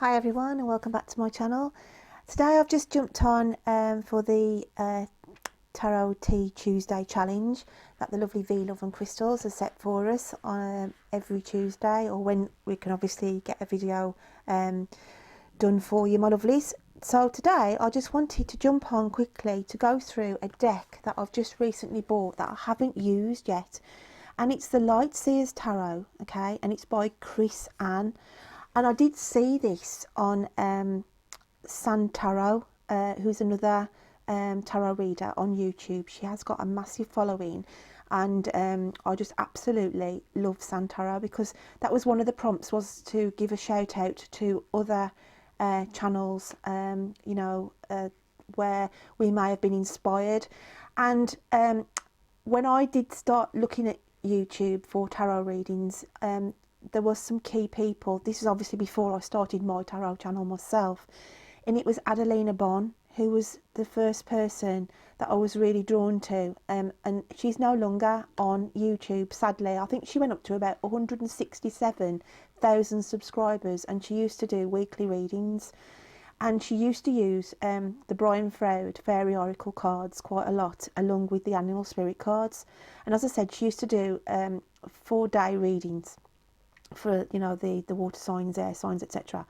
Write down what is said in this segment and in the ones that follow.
Hi everyone and welcome back to my channel. Today I've just jumped on for the Tarot Tea Tuesday challenge that the lovely V Love and Crystals has set for us on every Tuesday, or when we can obviously get a video done for you, my lovelies. So today I just wanted to jump on quickly to go through a deck that I've just recently bought that I haven't used yet, and it's the Lightseers Tarot, okay, and it's by Chris Anne. And I did see this on San Tarot, who's another tarot reader on YouTube. She has got a massive following, and I just absolutely love San Tarot, because that was one of the prompts, was to give a shout out to other channels, where we may have been inspired. And when I did start looking at YouTube for tarot readings, there was some key people. This is obviously before I started my tarot channel myself, and it was Adelina Bon, who was the first person that I was really drawn to, and she's no longer on YouTube, sadly. I think she went up to about 167,000 subscribers, and she used to do weekly readings, and she used to use the Brian Froud Fairy Oracle cards quite a lot, along with the Animal Spirit cards. And as I said, she used to do 4-day readings for, you know, the water signs, air signs, etc.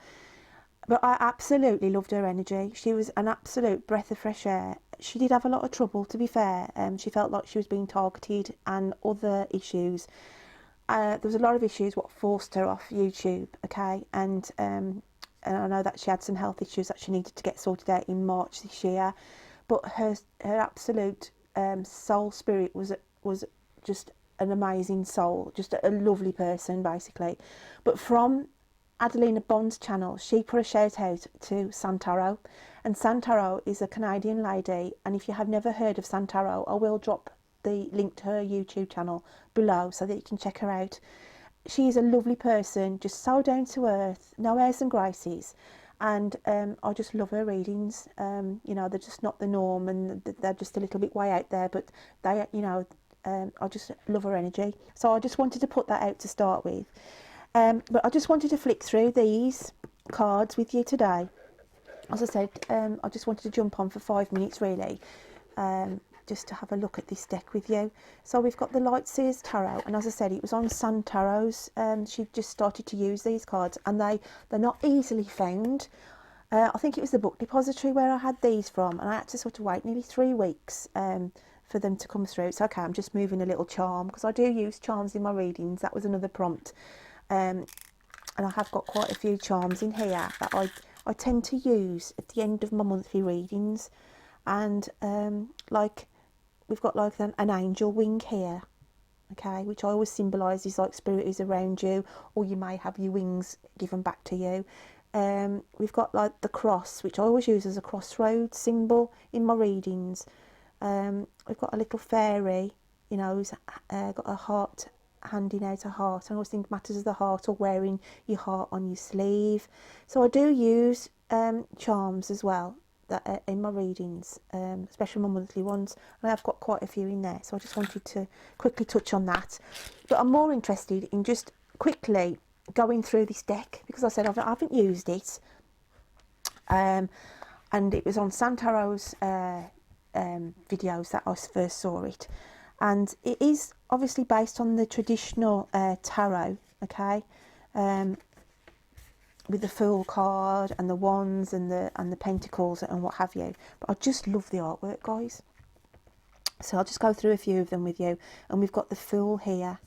But I absolutely loved her energy. She was an absolute breath of fresh air. She did have a lot of trouble, to be fair. She felt like she was being targeted and other issues. There was a lot of issues what forced her off YouTube, okay, and I know that she had some health issues that she needed to get sorted out in March this year. But her absolute soul spirit was just an amazing soul, just a lovely person, basically. But from Adelina Bond's channel, she put a shout out to San Tarot, and San Tarot is a Canadian lady, and if you have never heard of San Tarot, I will drop the link to her YouTube channel below so that you can check her out. She's a lovely person, just so down to earth, no airs and graces, and I just love her readings. They're just not the norm, and they're just a little bit way out there, but they, I just love her energy. So I just wanted to put that out to start with. But I just wanted to flick through these cards with you today. As I said, I just wanted to jump on for 5 minutes, really, just to have a look at this deck with you. So we've got the Lightseers Tarot, and as I said, it was on San Tarot's. She just started to use these cards, and they're not easily found. I think it was the Book Depository where I had these from, and I had to sort of wait nearly 3 weeks for them to come through. So okay, I'm just moving a little charm, because I do use charms in my readings. That was another prompt. And I have got quite a few charms in here that I tend to use at the end of my monthly readings. And like we've got like an angel wing here, okay, which I always symbolises like spirit is around you, or you may have your wings given back to you. We've got like the cross, which I always use as a crossroads symbol in my readings. We've got a little fairy, you know, who's got a heart, handing out a heart. I always think matters of the heart, or wearing your heart on your sleeve. So I do use charms as well that in my readings, especially my monthly ones, and I've got quite a few in there, so I just wanted to quickly touch on that. But I'm more interested in just quickly going through this deck, because I said I haven't used it, and it was on San Tarot's videos that I first saw it, and it is obviously based on the traditional tarot, okay, with the Fool card and the wands and the pentacles and what have you. But I just love the artwork, guys. So I'll just go through a few of them with you. And we've got the Fool here,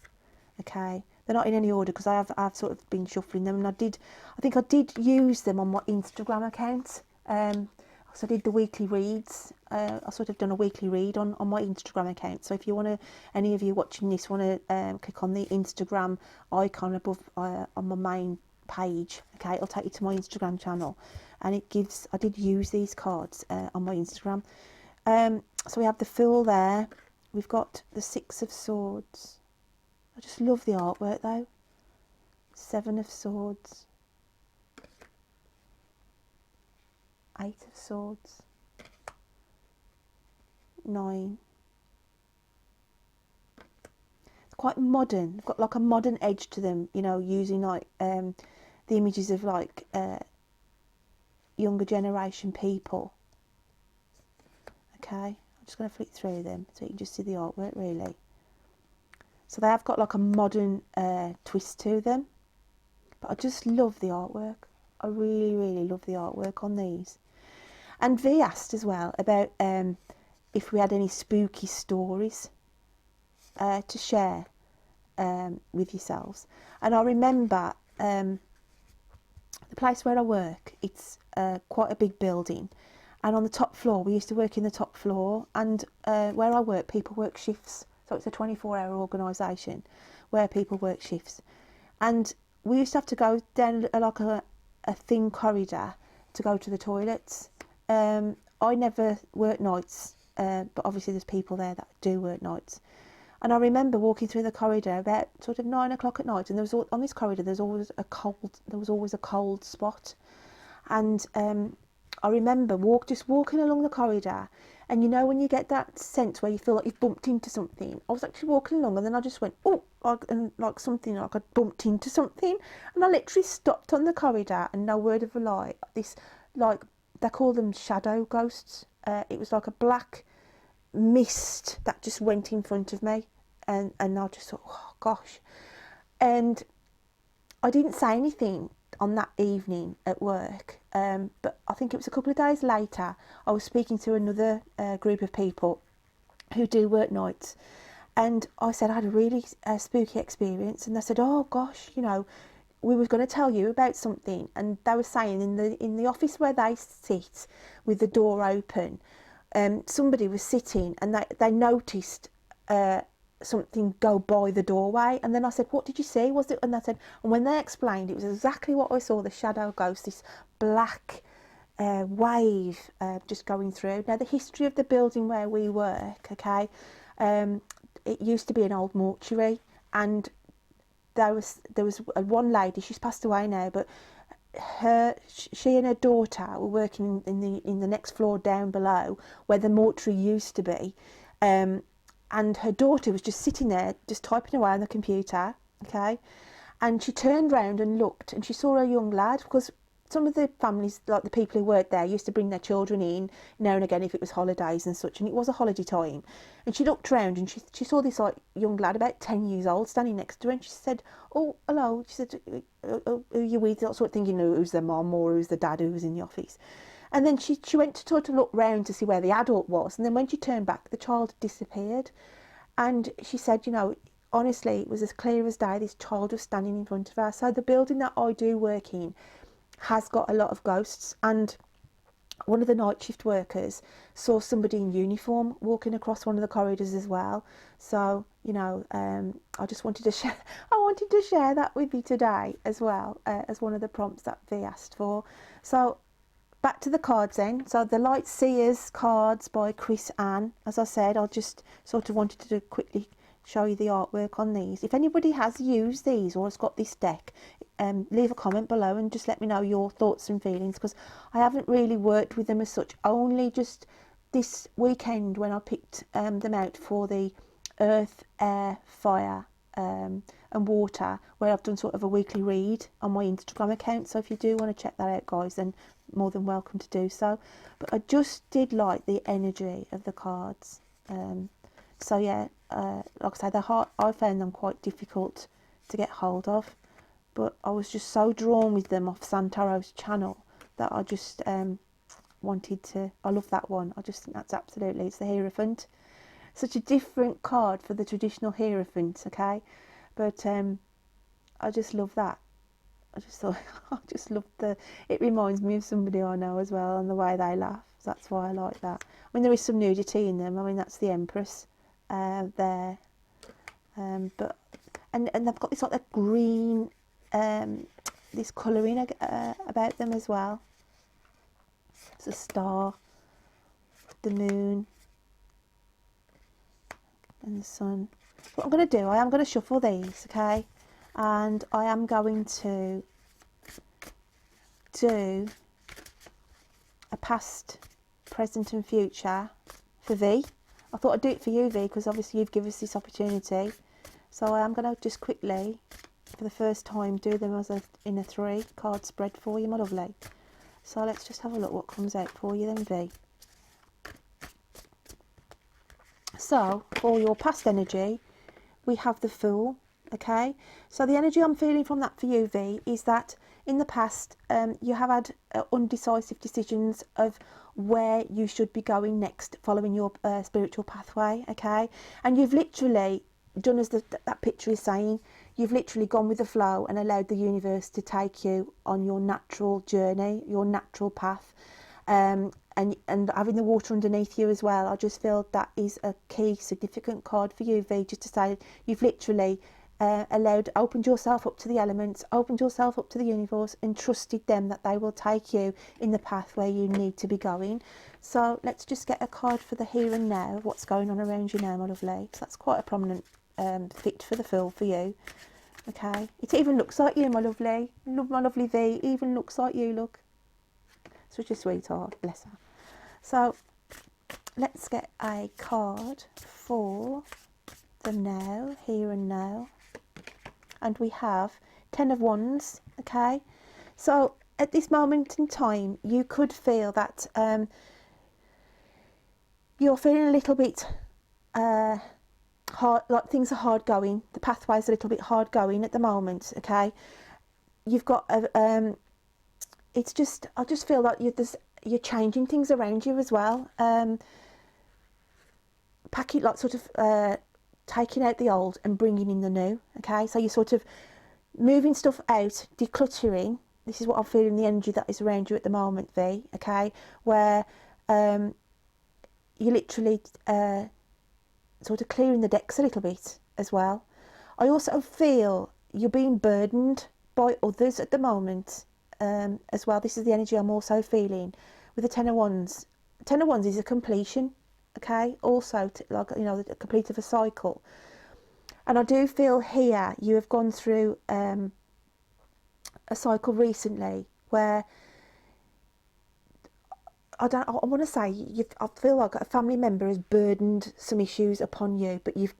okay. They're not in any order because I've sort of been shuffling them, and I think I did use them on my Instagram account. So I did the weekly reads. I sort of done a weekly read on my Instagram account. So if you want to, any of you watching this want to click on the Instagram icon above on my main page, okay, it'll take you to my Instagram channel, and it gives, I did use these cards on my Instagram. So we have the Fool there. We've got the Six of Swords. I just love the artwork though. Seven of Swords. Eight of Swords. 9. It's quite modern. They've got like a modern edge to them, you know, using like the images of like younger generation people. Okay, I'm just going to flick through them so you can just see the artwork really. So they have got like a modern twist to them, but I just love the artwork. I really, really love the artwork on these. And V asked as well about if we had any spooky stories to share with yourselves. And I remember the place where I work, it's quite a big building, and on the top floor, we used to work in the top floor, and where I work, people work shifts, so it's a 24-hour organisation where people work shifts, and we used to have to go down like a thin corridor to go to the toilets. I never work nights, but obviously there's people there that do work nights. And I remember walking through the corridor about sort of 9 o'clock at night, and there was on this corridor there was always a cold spot, and I remember just walking along the corridor, and you know when you get that sense where you feel like you've bumped into something. I was actually walking along, and then I just went, oh, like something, like I'd bumped into something, and I literally stopped on the corridor, and no word of a lie, this, like, they call them shadow ghosts. It was like a black mist that just went in front of me, and I just thought, oh gosh. And I didn't say anything on that evening at work, but I think it was a couple of days later, I was speaking to another group of people who do work nights, and I said I had a really spooky experience, and they said, oh gosh, you know, we were going to tell you about something. And they were saying in the office where they sit with the door open, somebody was sitting, and they noticed something go by the doorway. And then I said, what did you see? Was it? And they said, and when they explained, it was exactly what I saw, the shadow ghost, this black wave just going through. Now, the history of the building where we work, okay, it used to be an old mortuary, and there was one lady, she's passed away now, but she and her daughter were working in the next floor down below where the mortuary used to be, and her daughter was just sitting there just typing away on the computer, okay, and she turned round and looked, and she saw a young lad, because some of the families, like the people who worked there, used to bring their children in now and again if it was holidays and such, and it was a holiday time. And she looked round, and she saw this like young lad about 10 years old standing next to her, and she said, oh, hello. She said, who are you with? Sort of thinking, who's the mum or who's the dad who was in the office. And then she went to sort of look round to see where the adult was, and then when she turned back, the child had disappeared. And she said, honestly, it was as clear as day, this child was standing in front of her. So the building that I do work in has got a lot of ghosts, and one of the night shift workers saw somebody in uniform walking across one of the corridors as well. So I just wanted to share that with you today as well, as one of the prompts that V asked for. So back to the cards then. So the Light Seers cards by Chris Ann. As I said, I just sort of wanted to quickly show you the artwork on these. If anybody has used these or has got this deck, leave a comment below and just let me know your thoughts and feelings, because I haven't really worked with them as such, only just this weekend when I picked them out for the Earth, Air, Fire and Water, where I've done sort of a weekly read on my Instagram account. So if you do want to check that out, guys, then more than welcome to do so. But I just did like the energy of the cards. So yeah, like I say, I found them quite difficult to get hold of, but I was just so drawn with them off Santaro's channel that I just wanted to. I love that one. I just think that's absolutely, it's the Hierophant. Such a different card for the traditional Hierophant, okay? But I just love that. I just thought, it reminds me of somebody I know as well, and the way they laugh. That's why I like that. I mean, there is some nudity in them. I mean, that's the Empress there. But they've got this like a green, this colouring about them as well. It's a star, the moon, and the sun. What I'm going to do, I am going to shuffle these, okay? And I am going to do a past, present and future for V. I thought I'd do it for you, V, because obviously you've given us this opportunity. So I am going to just quickly, for the first time, do them in a 3 card spread for you, my lovely. So let's just have a look what comes out for you then, V. So for your past energy, we have the Fool. Okay, so the energy I'm feeling from that for you, V, is that in the past you have had undecisive decisions of where you should be going next following your spiritual pathway. Okay, and you've literally done as that picture is saying, you've literally gone with the flow and allowed the universe to take you on your natural journey, your natural path. And having the water underneath you as well, I just feel that is a key significant card for you, V, just to say you've literally opened yourself up to the elements, opened yourself up to the universe, and trusted them that they will take you in the path where you need to be going. So let's just get a card for the here and now, what's going on around you now, my lovely. So that's quite a prominent fit for the Fool for you. Okay, it even looks like you, my lovely. My lovely V, even looks like you, look. Such a sweetheart, bless her. So let's get a card for the now, here and now. And we have 10 of Wands. Okay, so at this moment in time you could feel that you're feeling a little bit hard, like things are hard going, the pathway's a little bit hard going at the moment. Okay, you've got a it's just, I just feel like you're changing things around you as well, packing, like sort of taking out the old and bringing in the new. Okay, so you're sort of moving stuff out, decluttering. This is what I'm feeling, the energy that is around you at the moment, V. Okay, where you're literally sort of clearing the decks a little bit as well. I also feel you're being burdened by others at the moment as well. This is the energy I'm also feeling with the 10 of Wands. 10 of Wands is a completion. Okay, also like, you know, the complete of a cycle. And I do feel here you have gone through a cycle recently where I want to say I feel like a family member has burdened some issues upon you, but you've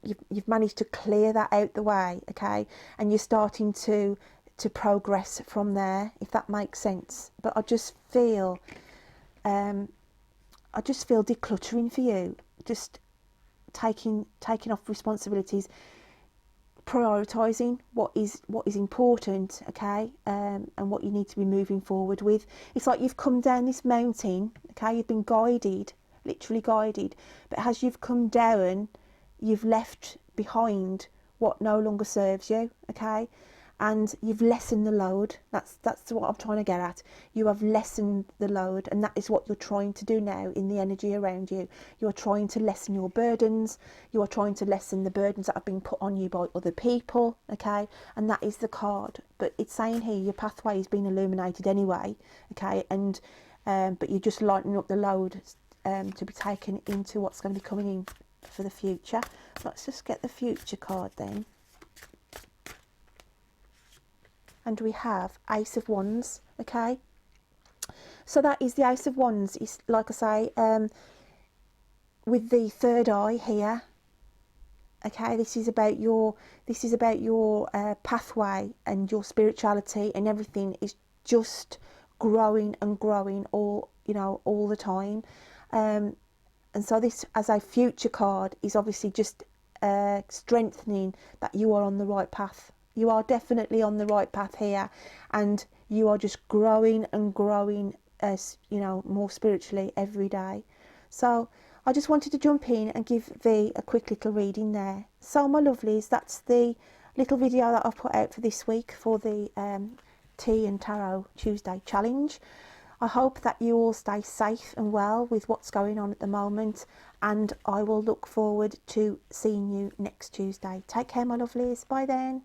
managed to clear that out the way. Okay, and you're starting to progress from there, if that makes sense. But I just feel decluttering for you, just taking off responsibilities, prioritising what is important. Okay, and what you need to be moving forward with. It's like you've come down this mountain. Okay, you've been guided, literally guided, but as you've come down, you've left behind what no longer serves you. Okay, and you've lessened the load. That's what I'm trying to get at. You have lessened the load, and that is what you're trying to do now in the energy around you. You are trying to lessen your burdens. You are trying to lessen the burdens that have been put on you by other people. Okay, and that is the card. But it's saying here your pathway has been illuminated anyway. Okay, and but you're just lightening up the load to be taken into what's going to be coming in for the future. Let's just get the future card then. And we have Ace of Wands. Okay, so that is the Ace of Wands. Is, like I say, with the third eye here. Okay, this is about your pathway, and your spirituality and everything is just growing and growing all the time. And so this, as a future card, is obviously just strengthening that you are on the right path. You are definitely on the right path here, and you are just growing and growing, as you know, more spiritually every day. So I just wanted to jump in and give V a quick little reading there. So my lovelies, that's the little video that I've put out for this week for the Tea and Tarot Tuesday challenge. I hope that you all stay safe and well with what's going on at the moment, and I will look forward to seeing you next Tuesday. Take care, my lovelies. Bye then.